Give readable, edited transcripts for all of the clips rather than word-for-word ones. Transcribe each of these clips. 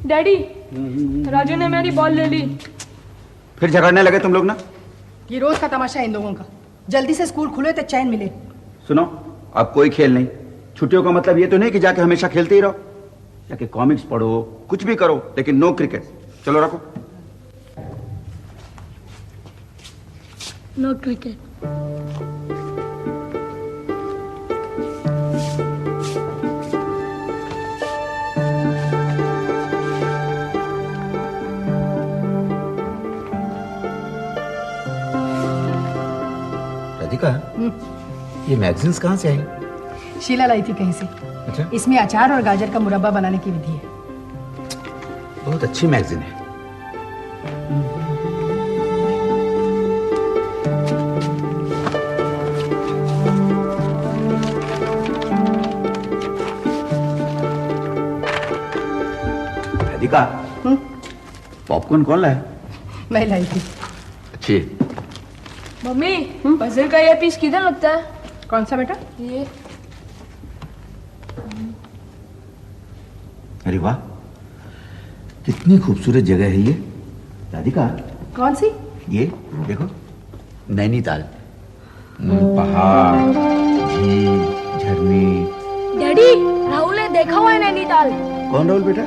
Daddy, Raju ने मेरी ball ले ली। फिर झगड़ने लगे तुम लोग ना? ये रोज का तमाशा है इन लोगों का। जल्दी से स्कूल खुले तो चैन मिले। सुनो, अब कोई खेल नहीं। छुट्टियों का मतलब ये तो नहीं कि जाके हमेशा खेलते ही रहो। जाके कॉमिक्स पढ़ो, कुछ भी करो, लेकिन नो क्रिकेट। चलो रखो। No cricket. राधिका, ये मैगजीन्स कहाँ से आई? शीला लाई थी कहीं से। अच्छा? इसमें अचार और गाजर का मुरब्बा बनाने की विधि है। बहुत अच्छी मैगजीन है। राधिका, पॉपकॉर्न कौन लाया? मैं लाई थी। अच्छी। मम्मी, पजल का ये पीस किधर लगता है? कौन सा बेटा? ये। अरे वाह, कितनी खूबसूरत जगह है ये। राधिका, कौन सी? ये देखो, नैनीताल। पहाड़, झील, झरने। डैडी, राहुल ने देखा हुआ है नैनीताल। कौन राहुल बेटा?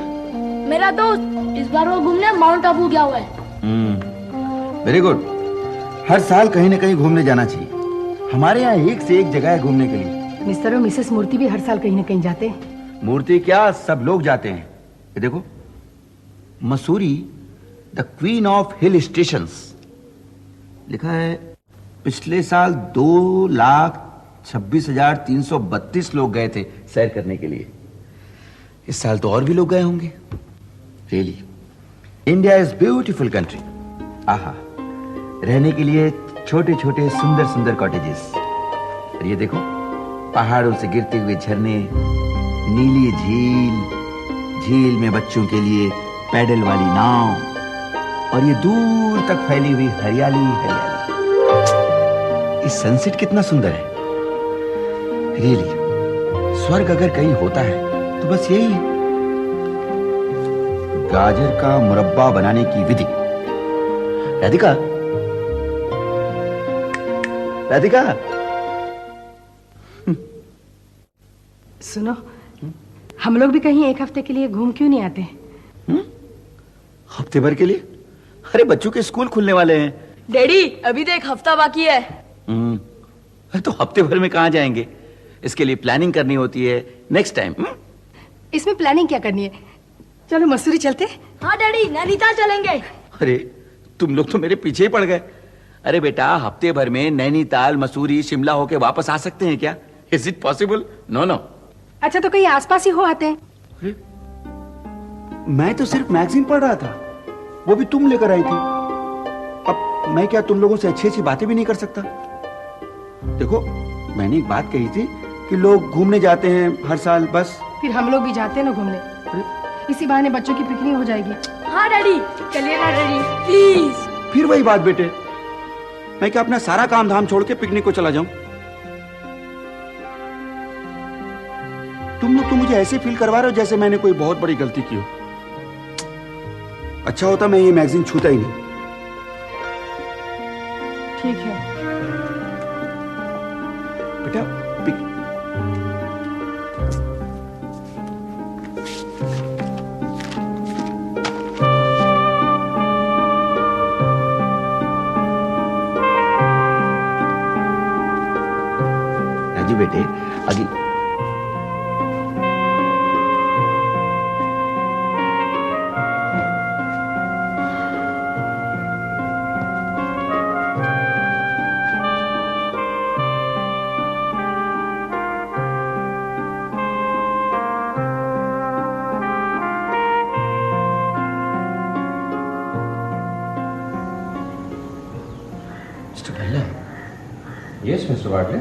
मेरा दोस्त। इस बार वो घूमने माउंट आबू गया हुआ है। Very good. हर साल कहीं न कहीं घूमने जाना चाहिए। हमारे यहाँ एक से एक जगह है घूमने के लिए। मिस्टर और मिसेस मूर्ति भी हर साल कहीं न कहीं जाते हैं। मूर्ति क्या, सब लोग जाते हैं। ये देखो, Mussoorie the queen of hill stations लिखा है। पिछले साल 2,26,332 लोग गए थे सैर करने के लिए। इस साल तो और भी लोग गए होंगे। Really, India is beautiful country. आहा, रहने के लिए छोटे छोटे सुंदर सुंदर कॉटेजेस। और ये देखो, पहाड़ों से गिरते हुए झरने, नीली झील, झील में बच्चों के लिए पैडल वाली नाव, और ये दूर तक फैली हुई हरियाली हरियाली। ये सनसेट कितना सुंदर है। रियली, स्वर्ग अगर कहीं होता है तो बस यही है। गाजर का मुरब्बा बनाने की विधि। राधिका, राधिका, सुनो, हम लोग भी कहीं एक हफ्ते के लिए घूम क्यों नहीं आते? हफ्ते भर के लिए? अरे बच्चों के स्कूल खुलने वाले हैं। डैडी, अभी तो एक हफ्ता बाकी है। अरे तो हफ्ते भर में कहाँ जाएंगे? इसके लिए प्लानिंग करनी होती है। Next time. इसमें प्लानिंग क्या करनी है? चलो मसूरी चलते। हाँ डैडी, नैनीताल चलेंगे। अरे तुम लोग तो मेरे पीछे ही पड़ गए। अरे बेटा, हफ्ते भर में नैनीताल, मसूरी, शिमला होके वापस आ सकते हैं क्या? Is it possible? No no. अच्छा, तो कहीं आसपास ही हो आते हैं। अरे, मैं तो सिर्फ मैगजीन पढ़ रहा था, वो भी तुम लेकर आई थी। अब मैं क्या तुम लोगों से अच्छी अच्छी बातें भी नहीं कर सकता? देखो, मैंने एक बात कही थी कि लोग घूमने जाते हैं हर साल, बस। फिर हम लोग भी जाते हैं ना घूमने। इसी बहाने बच्चों की पिकनिक हो जाएगी। हाँ डैडी, चलिए ना डैडी, प्लीज। फिर वही बात बेटे, मैं क्या अपना सारा काम धाम छोड़ के पिकनिक को चला जाऊं? तुम लोग तो मुझे ऐसे फील करवा रहे हो जैसे मैंने कोई बहुत बड़ी गलती की हो। अच्छा होता मैं ये मैगजीन छूता ही नहीं। ठीक है बेटा, राजू बेटे, अगली यस मिस्टर बाटले।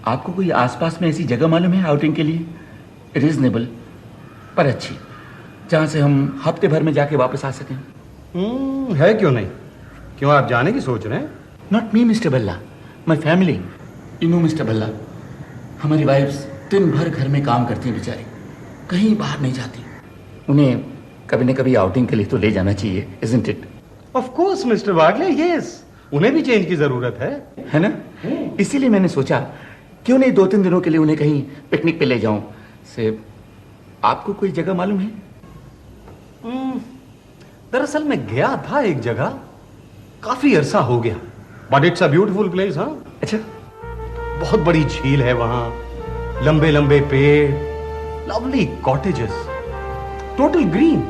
आपको कोई आसपास में ऐसी जगह मालूम है आउटिंग के लिए? रीजनेबल पर अच्छी, जहां से हम हफ्ते भर में जाके वापस आ सकें। है क्यों नहीं? क्यों आप जाने की सोच रहे हैं? Not me mister Bhalla, my family. You know mister Bhalla, हमारी वाइफ्स दिन भर घर में काम करती हैं बेचारी, कहीं बाहर नहीं जाती। उन्हें कभी न कभी आउटिंग के लिए तो ले जाना चाहिए, isn't it? Of course mister Wagle, yes, उन्हें भी चेंज की जरूरत है ना? इसीलिए मैंने सोचा क्यों नहीं 2-3 दिनों के लिए उन्हें कहीं पिकनिक पे ले जाऊं। से आपको कोई जगह मालूम है? दरअसल मैं गया था एक जगह, काफी अरसा हो गया, but it's a beautiful place. हाँ, अच्छा, बहुत बड़ी झील है वहां, लंबे लंबे पेड़, lovely cottages, total green.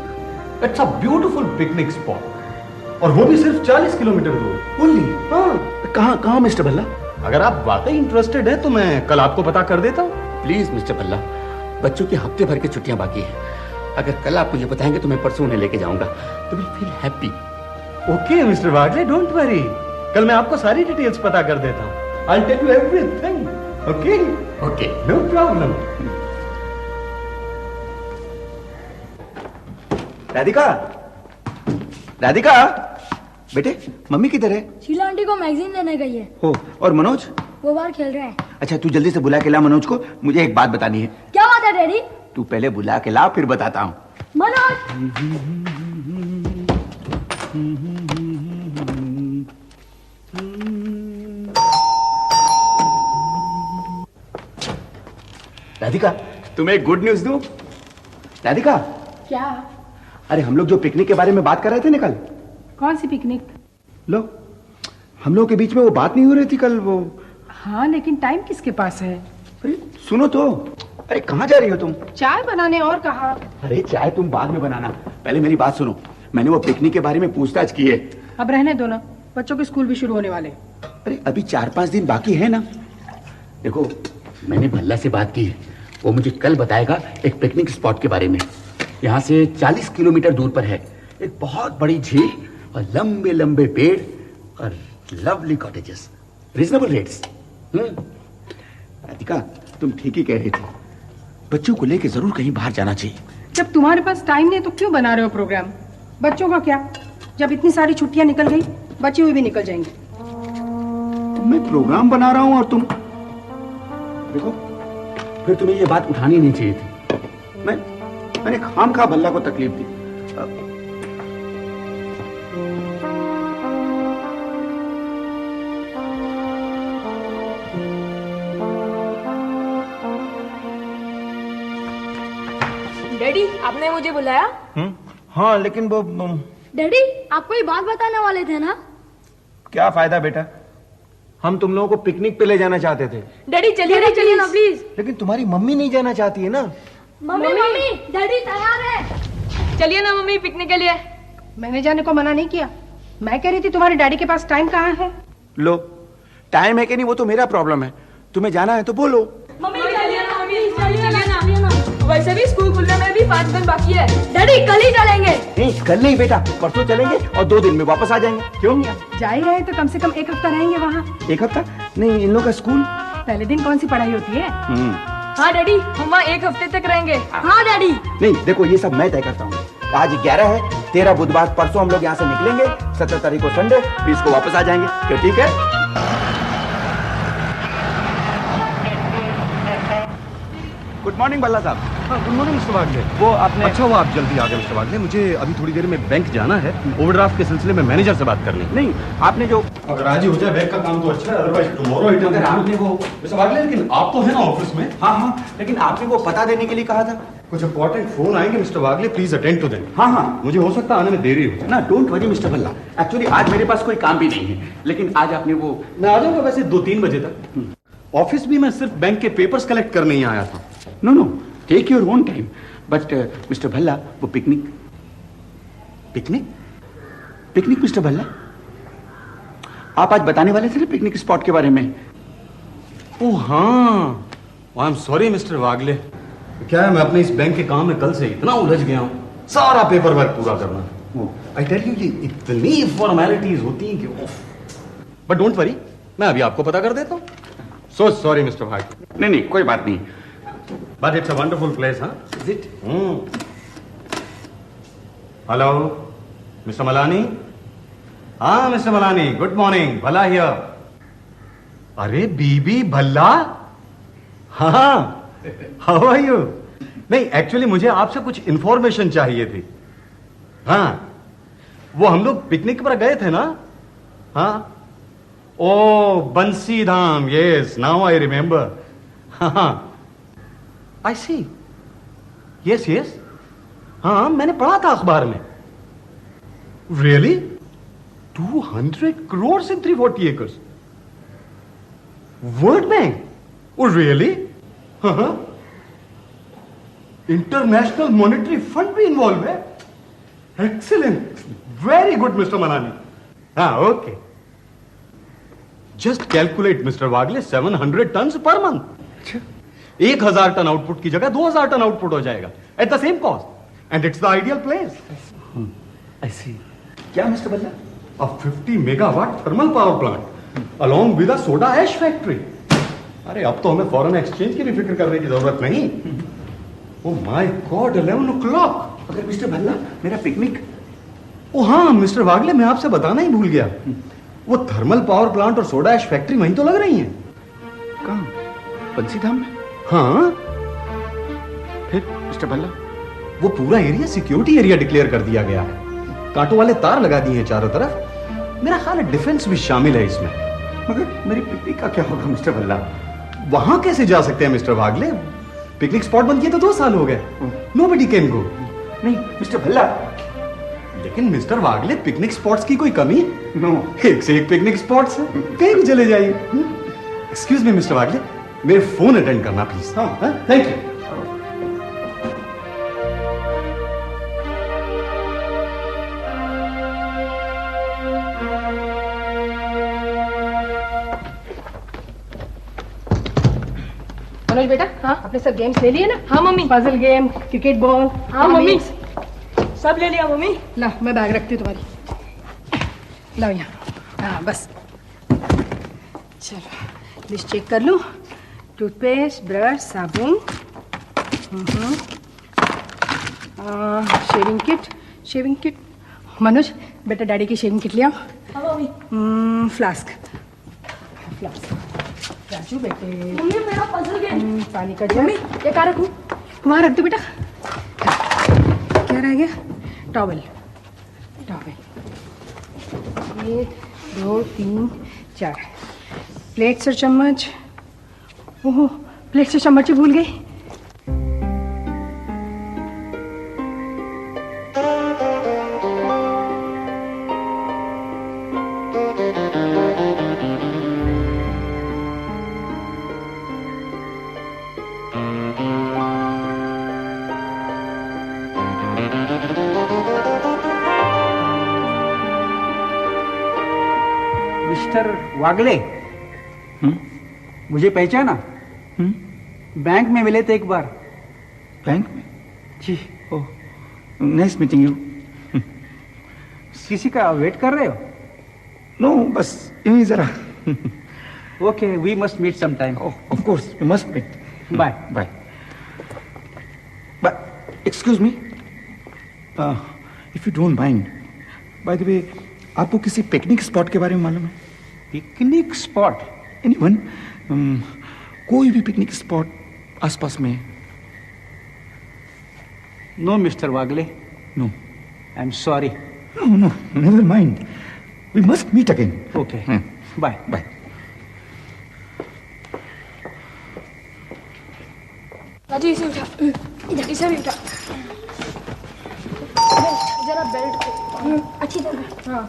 It's a beautiful picnic spot, और वो भी सिर्फ 40 किलोमीटर दूर। ओनली? हाँ, कहाँ मिस्टर भल्ला? अगर आप वाकई इंटरेस्टेड हैं तो मैं कल आपको पता कर देता हूँ। प्लीज मिस्टर भल्ला, बच्चों की हफ्ते भर की छुट्टियां बाकी है। अगर कल आप मुझे बताएंगे तो मैं परसों उन्हें लेके जाऊंगा, तो will feel happy. Okay mister Wagle, don't worry, कल मैं आपको सारी डिटेल्स पता कर देता हूँ। I tell you everything. Okay okay, no problem. Radhika, Radhika, बेटे मम्मी किधर है? शीला आंटी को मैगजीन देने गई है। हो, और मनोज? वो बाहर खेल रहे हैं। अच्छा, तू जल्दी से बुला के ला मनोज को, मुझे एक बात बतानी है। क्या बात है डैडी? तू पहले बुला के ला, फिर बताता हूँ। मनोज, राधिका, तुम्हें एक गुड न्यूज दूं? राधिका, क्या? अरे हम लोग जो पिकनिक के बारे में बात कर रहे थे ना कल, कौन सी पिकनिक? लो, हम लोग के बीच में वो बात नहीं हो रही थी कल वो। हाँ, लेकिन टाइम किसके पास है? अरे सुनो तो, अरे कहाँ जा रही हो तुम? चाय बनाने, और कहा? अरे चाय तुम बाद में बनाना, पहले मेरी बात सुनो। मैंने वो पिकनिक के बारे में पूछताछ की है। अब रहने दो ना, बच्चों के स्कूल भी शुरू होने वाले। अरे अभी 4-5 दिन बाकी है ना। देखो मैंने भल्ला से बात की है, वो मुझे कल बताएगा एक पिकनिक स्पॉट के बारे में। यहाँ से 40 किलोमीटर दूर पर है एक बहुत बड़ी झील, और लंबे लंबे पेड़, और lovely cottages, reasonable rates. Radhika, तुम ठीक ही कह रही थी, बच्चों को लेके जरूर कहीं बाहर जाना चाहिए। जब तुम्हारे पास टाइम नहीं तो क्यों बना रहे हो प्रोग्राम? बच्चों का क्या, जब इतनी सारी छुट्टियां निकल गई, बचे हुए भी निकल जाएंगे। तो मैं प्रोग्राम बना रहा हूँ और तुम देखो, फिर तुम्हें ये बात उठानी नहीं चाहिए थी। मैंने खामखा भल्ला को तकलीफ दी। डैडी, आपने मुझे बुलाया? हाँ, लेकिन वो डैडी, आप कोई बात बताने वाले थे ना? क्या फायदा बेटा, हम तुम लोगों को पिकनिक पे ले जाना चाहते थे, डैडी चलिए ना प्लीज। लेकिन तुम्हारी मम्मी नहीं जाना चाहती है ना। मम्मी, डैडी तैयार है। चलिए ना मम्मी, पिकनिक के लिए। मैंने जाने को मना नहीं किया, मैं कह रही थी तुम्हारे डैडी के पास टाइम कहाँ है। लो, टाइम है कि नहीं वो तो मेरा प्रॉब्लम है, तुम्हें जाना है तो बोलो। मम्मी चलिए ना, वैसे भी स्कूल खुलने में भी 5 दिन बाकी है। डैडी कल ही चलेंगे। नहीं, कल नहीं बेटा, परसों चलेंगे और 2 दिन में वापस आ जाएंगे। क्यों? जा ही रहे तो कम से कम 1 हफ्ता रहेंगे वहाँ। 1 हफ्ता? नहीं, इन लोगों का स्कूल पहले दिन कौन सी पढ़ाई होती है? हाँ डैडी, हम वहाँ 1 हफ्ते तक रहेंगे। हाँ डैडी। नहीं, देखो ये सब मैं तय करता हूँ। आज 11 है, 13 बुधवार, परसों हम लोग यहाँ से निकलेंगे, 17 तारीख को संडे, 20 को वापस आ जाएंगे। क्या ठीक है? गुड मॉर्निंग भल्ला साहब। हाँ, गुड मॉर्निंग मिस्टर वागले। वो आपने अच्छा, वो आप जल्दी आ गए मिस्टर वागले, मुझे अभी थोड़ी देर में बैंक जाना है, ओवरड्राफ्ट के सिलसिले में मैनेजर से बात करनी है। नहीं, आपने जो अगर आज ही हो जाए बैंक का काम तो अच्छा है, अदरवाइज टुमारो आइटम। अगर आपने वो मिस्टर वागले, लेकिन आप तो है ना ऑफिस में? हाँ, लेकिन आपने वो पता देने के लिए कहा था। कुछ इंपॉर्टेंट फोन आएंगे mister Wagle, please attend to them. हाँ, मुझे हो सकता है आने में देरी हो। ना, don't worry mister Bhalla, actually आज मेरे पास कोई काम भी नहीं है, लेकिन आज आपने वो मैं आ जाऊंगा वैसे 2-3 बजे तक। ऑफिस भी मैं सिर्फ बैंक के पेपर्स कलेक्ट करने ही आया था। No, take your own time, but mister Bhalla, वो पिकनिक मिस्टर भल्ला, आप आज बताने वाले थे ना पिकनिक स्पॉट के बारे में। ओह हाँ, आई एम सॉरी मिस्टर वागले। क्या है, मैं अपने इस बैंक के काम में कल से इतना उलझ गया हूँ, सारा पेपर वर्क पूरा करना। आई टेल यू, ये इतनी फॉर्मेलिटीज होती हैं कि बट डोंट वरी, मैं अभी आपको पता कर देता हूँ। So sorry mister Wagle. नहीं, कोई बात नहीं। But it's a wonderful place. हाँ, is it? Hello mister Malani. हाँ mister Malani, good morning, Bhalla here. अरे बीबी भल्ला, हाँ, हाउ आर यू? नहीं, एक्चुअली मुझे आपसे कुछ इंफॉर्मेशन चाहिए थी। हाँ, वो हम लोग पिकनिक पर गए थे ना? हाँ, ओ बंसी धाम, यस, नाउ आई रिमेंबर। हाँ, आई सी, यस यस, हाँ मैंने पढ़ा था अखबार में। Really? 200 crore in 340 acres. World bank? Oh really? हाँ, इंटरनेशनल मॉनेटरी फंड भी इन्वॉल्व है। Excellent, very good mister Manani. हाँ, okay. Just calculate mister Wagle, 700 tons per month. 1000 ton output की जगह 2000 टन आउटपुट हो जाएगा at the same cost, and it's the ideal place. I see. क्या mister बल्ला? A 50 megawatt thermal power plant along with a soda ash factory. अरे अब तो हमें फॉरेन एक्सचेंज की भी फिक्र करने की जरूरत नहीं। Oh my God, 11 o'clock. अगर मिस्टर भल्ला, मेरा पिकनिक। ओ हाँ मिस्टर वागले, मैं आपसे बताना ही भूल गया, वो थर्मल पावर प्लांट और सोडा ऐश फैक्ट्री वहीं तो लग रही हैं। कहाँ? बंसीधाम में? हाँ। फिर मिस्टर भल्ला? वो पूरा एरिया सिक्योरिटी एरिया डिक्लेयर कर दिया गया है, कांटों वाले तार लगा दिए हैं चारों तरफ। मेरा ख्याल है डिफेंस भी शामिल है इसमें। मगर मेरी पिकनिक का क्या होगा मिस्टर भल्ला? वहां कैसे जा सकते हैं मिस्टर वागले? पिकनिक स्पॉट बंद किए तो 2 साल हो गए। Nobody can go. नहीं मिस्टर भल्ला। लेकिन मिस्टर वागले, पिकनिक स्पॉट्स की कोई कमी? नो। एक से एक पिकनिक स्पॉट्स हैं, कहीं भी चले जाइए। एक्सक्यूज मी मिस्टर वागले, मेरे फोन अटेंड करना प्लीज। हाँ, थैंक यू। मनोज बेटा, हाँ अपने सब गेम्स ले लिए ना? हाँ mummy. Puzzle game, cricket ball. हाँ मम्मी, सब ले लिया मम्मी। ला, मैं बैग रखती हूँ तुम्हारी। लाओ यहाँ। हाँ बस, चलो लिस्ट चेक कर लूँ। टूथपेस्ट, ब्रश, साबुन, शेविंग किट। मनोज बेटा, डैडी की शेविंग किट ले आओ। हाँ मम्मी। फ्लास्क। राजू बेटे, मम्मी मेरा पजल गेम। पानी का जग। मम्मी ये कहाँ रखूँ? वहाँ रख दो बेटा। क्या रह गया? टॉवल। 1 2 3 4 प्लेट्स और चम्मच। ओहो, प्लेट्स और चम्मच ही भूल गई। मिस्टर वागले, मुझे पहचाना? बैंक में मिले थे एक बार। बैंक में? जी। ओह, नाइस मीटिंग यू। किसी का वेट कर रहे हो? नो, बस यूं ही जरा। Okay, we must meet some time. Of course we must meet. Bye bye. But excuse me, if you don't mind, by the way, आपको किसी पिकनिक स्पॉट के बारे में मालूम है? Picnic spot? एनीवन, कोई भी पिकनिक स्पॉट आसपास में? No mister Wagle, no. I am sorry. No no, never mind, we must meet again. Okay, bye bye. Raju इसे उठा, इसे भी उठा। जरा बेल्ट अच्छी तरह। हाँ।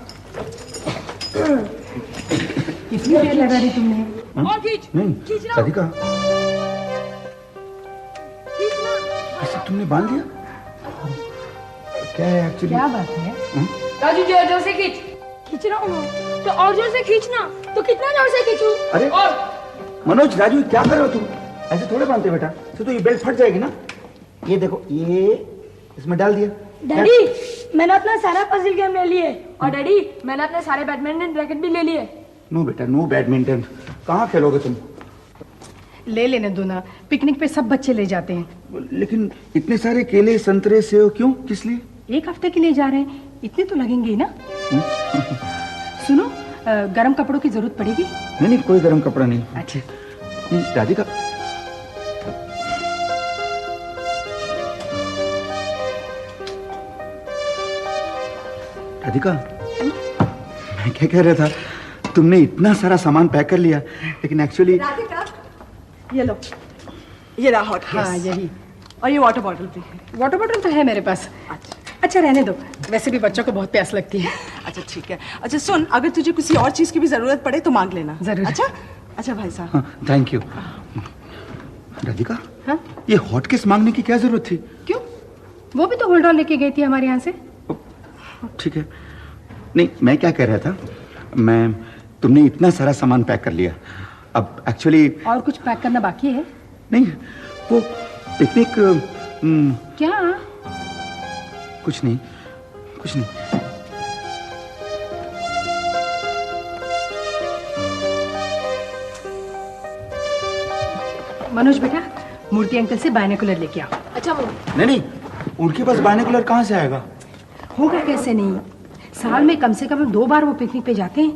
कितनी देर लगा रही तुमने? और खींच। नहीं, खींच ना। राधिका, खींचना। ऐसे तुमने बांध दिया? क्या है एक्चुअली? क्या बात है? राजू जोर जोर से खींच। खींच रहा हूँ तो और जोर से खींचना। तो कितना जोर से खींचूं? अरे और मनोज, राजू, क्या कर रहे हो तुम? ऐसे थोड़े बांधते बेटा, तो ये बेल्ट फट जाएगी ना। ये देखो, ये इसमें डाल दिया। डैडी मैंने अपना सारा पजल गेम ले लिए, और डैडी मैंने अपने सारे बैडमिंटन रैकेट भी ले लिए। नो बेटा, नो बैडमिंटन। कहाँ खेलोगे तुम? ले लेने दो ना, पिकनिक पे सब बच्चे ले जाते हैं। लेकिन इतने सारे केले, संतरे, सेव क्यों, किस लिए? 1 हफ्ते के लिए जा रहे हैं, इतने तो लगेंगे ही ना। सुनो, गरम कपड़ों की जरूरत पड़ेगी? नहीं नहीं, कोई गर्म कपड़ा नहीं। अच्छा। राधिका, राधिका, मैं क्या कह रहा था, तुमने इतना सारा सामान पैक कर लिया, लेकिन एक्चुअली ये लो, ये रहा हॉट केस। हाँ यही। और ये वाटर बॉटल भी। वाटर बॉटल तो है मेरे पास। अच्छा रहने दो, वैसे भी बच्चों को बहुत प्यास लगती है। अच्छा ठीक है। अच्छा सुन, अगर तुझे किसी और चीज की भी जरूरत पड़े तो मांग लेना। जरूर। अच्छा अच्छा भाई साहब। हाँ, थैंक यू। राधिका, हाँ? ये हॉट केस मांगने की क्या जरूरत थी? क्यों? वो भी तो होल्ड ऑन लेके गई थी हमारे यहाँ से। ठीक है। नहीं, मैं क्या कह रहा था, तुमने इतना सारा सामान पैक कर लिया, अब एक्चुअली और कुछ पैक करना बाकी है? नहीं, वो पिकनिक क्या? कुछ नहीं। मनोज बेटा, मूर्ति अंकल से बायनोकुलर लेके आओ। अच्छा मम्मी। नहीं, उनके पास बायनोकुलर कहाँ से आएगा? होगा कैसे नहीं, साल में कम से कम 2 बार वो पिकनिक पे जाते हैं।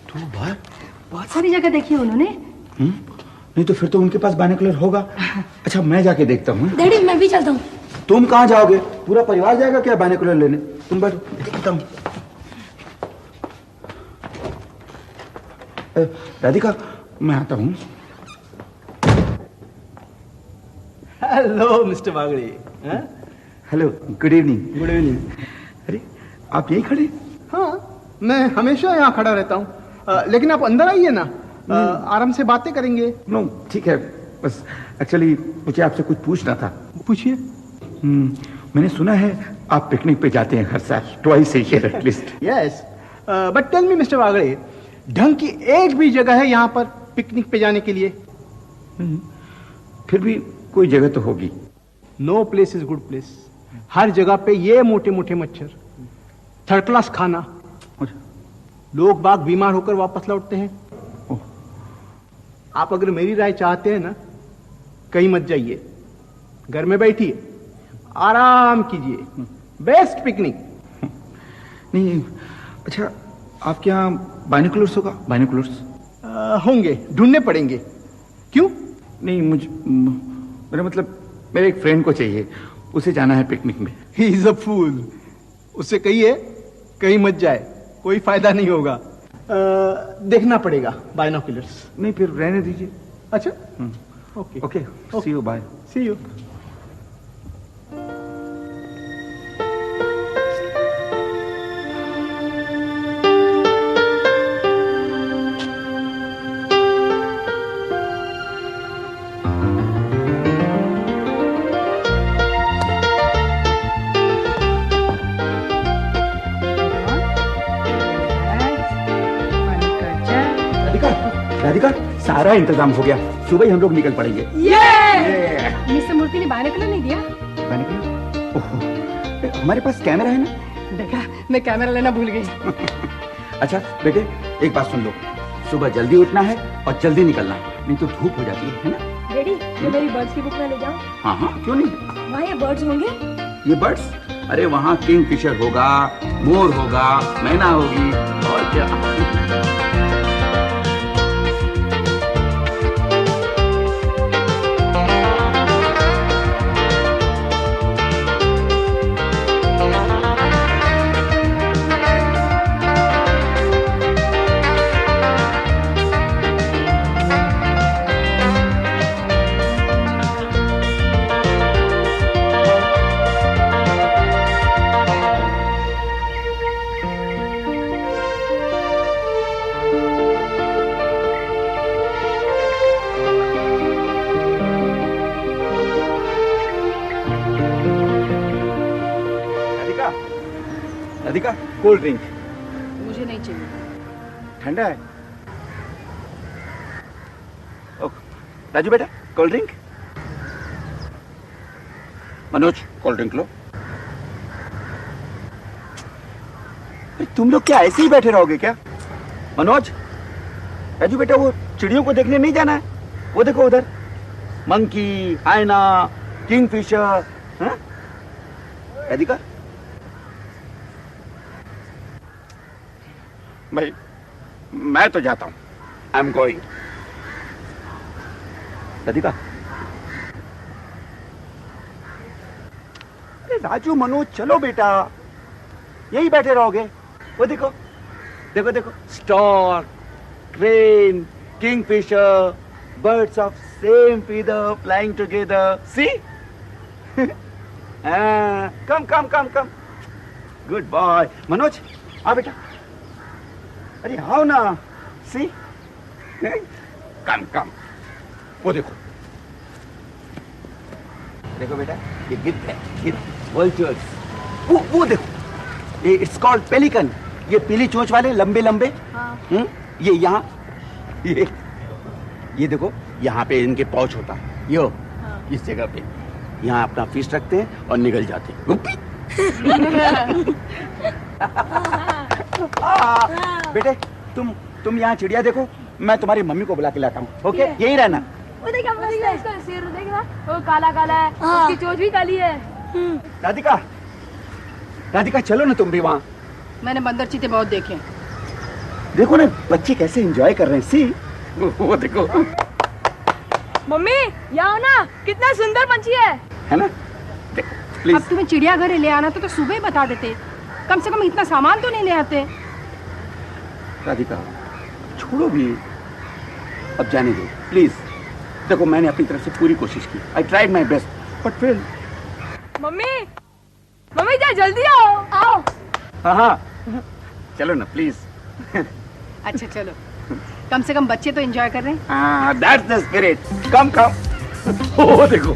2 बार? बहुत सारी जगह देखी है उन्होंने। नहीं तो फिर तो उनके पास बायनोकुलर होगा। अच्छा, मैं जाके देखता हूँ। डैडी मैं भी चलता हूँ। तुम कहाँ जाओगे? पूरा परिवार जाएगा क्या बायनोकुलर लेने? तुम बैठो, देखता हूँ। राधिका, मैं आता हूँ। Hello mister Bagde. Hello, good evening. Good evening. अरे, आप यहीं खड़े? हाँ, मैं हमेशा यहाँ खड़ा रहता हूँ, लेकिन आप अंदर आइए ना, आराम से बातें करेंगे। नो, ठीक है, बस एक्चुअली मुझे आपसे कुछ पूछना था। पूछिए। मैंने सुना है आप पिकनिक पे जाते हैं हर साल, twice a year at least. Yes, but tell me mister Bagde, ढंग की एक भी जगह है यहाँ पर पिकनिक पे जाने के लिए? फिर भी कोई जगह तो होगी। No place is good place. हर जगह पे ये मोटे मोटे मच्छर, थर्ड क्लास खाना, लोग बाग बीमार होकर वापस लौटते हैं। आप अगर मेरी राय चाहते हैं ना, कहीं मत जाइए, घर में बैठिए, आराम कीजिए, बेस्ट पिकनिक। नहीं, अच्छा, आपके यहाँ बायनोकुलर्स होगा? बायनोकुलर्स होंगे, ढूंढने पड़ेंगे। क्यों? नहीं, मेरा मतलब, मेरे एक फ्रेंड को चाहिए, उसे जाना है पिकनिक में। ही इज अ फूल। उससे कहिए कहीं मत जाए, कोई फायदा नहीं होगा। देखना पड़ेगा बायनोकुलर्स। नहीं, फिर रहने दीजिए। अच्छा, okay okay, see you, bye. See you. Radhika, सारा इंतजाम हो गया, सुबह ही हम लोग निकल पड़ेंगे। मिस्टर मूर्ति ने बायनोकुलर नहीं दिया? बायनोकुलर? ओह, हमारे पास कैमरा है ना। देखा, मैं कैमरा लेना भूल गई। अच्छा बेटे, एक बात सुन लो, सुबह जल्दी उठना है और जल्दी निकलना है, नहीं तो धूप हो जाती है ना? डैडी, ये मेरी बर्ड्स की बुक में ले जाओ। हाँ हाँ, क्यों नहीं। वहाँ ये बर्ड्स होंगे? ये बर्ड्स? अरे वहाँ किंगफिशर होगा, मोर होगा, मैना होगी, और क्या। Radhika, cold drink. मुझे नहीं चाहिए। ठंडा है? राजू बेटा, cold drink. Manoj, cold drink लो। तुम लोग क्या ऐसे ही बैठे रहोगे क्या? मनोज, राजू बेटा, वो चिड़ियों को देखने नहीं जाना है? वो देखो उधर, मंकी, आयना, किंगफिशर। राधिका, भाई मैं तो जाता हूं, आई एम गोइंग। राधिका, अरे राजू, मनोज, चलो बेटा, यही बैठे रहोगे? वो देखो देखो देखो, star, crane, kingfisher, birds of same feather flying together, see? Come come come come, good boy. Manoj आ बेटा, अरे आओ ना, सी? कम कम, वो देखो देखो बेटा, ये गिद्ध है, गिद्ध, वल्चर्स। वो देखो, ये इट्स कॉल्ड पेलिकन, ये पीली चोंच वाले लंबे लंबे। ये यहाँ, ये देखो, यहाँ पे इनके पाउच होता है, यो इस जगह पे यहाँ अपना फिश रखते हैं और निकल जाते हैं। गुप्पी। बेटे तुम यहाँ चिड़िया देखो, मैं तुम्हारी मम्मी को बुला के लाता हूँ, ओके? यही रहना। वो देखा इसका सिर देखना, वो काला काला है, उसकी चोंच भी काली है। राधिका, राधिका चलो ना तुम भी वहाँ। मैंने बंदर चीते बहुत देखे। देखो ना बच्चे कैसे एंजॉय कर रहे हैं, सी? वो देखो। मम्मी यहाँ ना, कितना सुंदर पंछी है ना? देखो प्लीज। अब तुम्हें चिड़ियाघर ले आना तो सुबह ही बता देते, कम से कम इतना सामान तो नहीं ले आते। राधिका छोड़ो भी, अब जाने दो प्लीज। देखो मैंने अपनी तरफ से पूरी कोशिश की, I tried my best, but fail. Mummy mummy जा जल्दी आओ आओ। हाँ चलो ना प्लीज। अच्छा चलो, कम से कम बच्चे तो एंजॉय कर रहे हैं। हाँ दैट्स द स्पिरिट, कम कम। ओ देखो।